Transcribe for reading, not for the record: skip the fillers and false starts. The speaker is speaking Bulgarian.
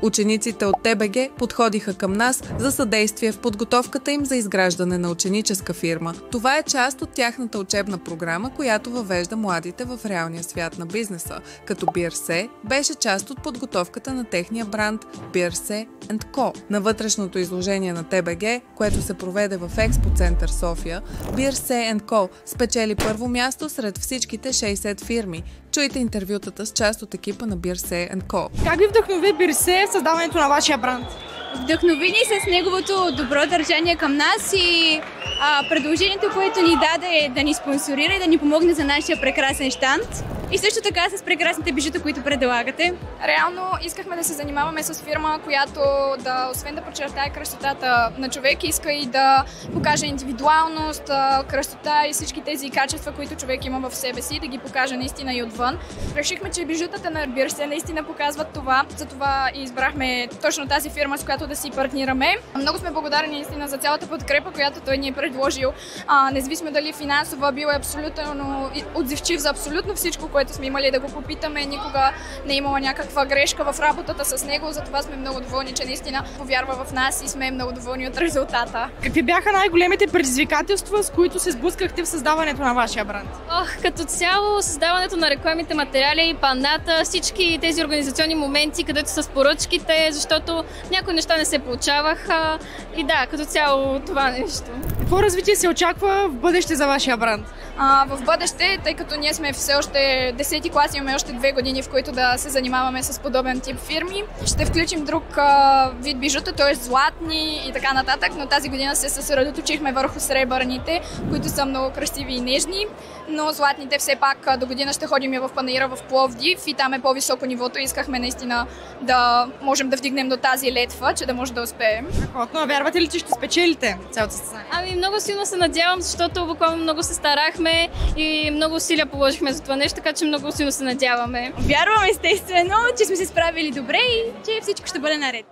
Учениците от ТБГ подходиха към нас за съдействие в подготовката им за изграждане на ученическа фирма. Това е част от тяхната учебна програма, която въвежда младите в реалния свят на бизнеса, като Бирсе беше част от подготовката на техния бранд Бирсе & Co. На вътрешното изложение на ТБГ, което се проведе в Експо Център София, Бирсе & Co спечели първо място сред всичките 60 фирми. Чуйте интервютата с част от екипа на Бирсе & Co. Как ви вдъхнови Бирсе в създаването на вашия бранд? Вдъхнови ни с неговото добро държание към нас и предложението, което ни даде да ни спонсорира и да ни помогне за нашия прекрасен щанд. И също така с прекрасните бижута, които предлагате. Реално искахме да се занимаваме с фирма, която да, освен да подчертае красотата на човек, иска и да покаже индивидуалност, красота и всички тези качества, които човек има в себе си, да ги покаже наистина и отвън. Решихме, че бижутата на Бирсе наистина показват това, затова и избрахме точно тази фирма, с която да си партнираме. Много сме благодарни наистина за цялата подкрепа, която той ни е предложил. Независимо дали финансова, бил е абсолютно отзивчив за абсолютно всичко, което сме имали да го попитаме. Никога не е имала някаква грешка в работата с него, затова сме много доволни, че наистина повярва в нас и сме много доволни от резултата. Какви бяха най-големите предизвикателства, с които се сблъскахте в създаването на вашия бранд? Като цяло създаването на рекламните материали, пандата, всички тези организационни моменти, където са с поръчките, защото някои неща не се получаваха и да, като цяло това нещо. Какво развитие се очаква в бъдеще за вашия бранд? В бъдеще, тъй като ние сме все още 10-ти клас, имаме още 2 години, в които да се занимаваме с подобен тип фирми. Ще включим друг вид бижута, т.е. златни и така нататък, но тази година се съсредоточихме върху сребърните, които са много красиви и нежни, но златните все пак до година ще ходим и в панаира в Пловдив и там е по-високо нивото и искахме наистина да можем да вдигнем до тази летва, че да може да успеем. Но вярвате ли, че ще спечелите цялото състезание? Много силно се надявам, защото буквално много се старахме и много усилия положихме за това нещо, така че много силно се надяваме. Вярвам естествено, че сме се справили добре и че всичко ще бъде наред.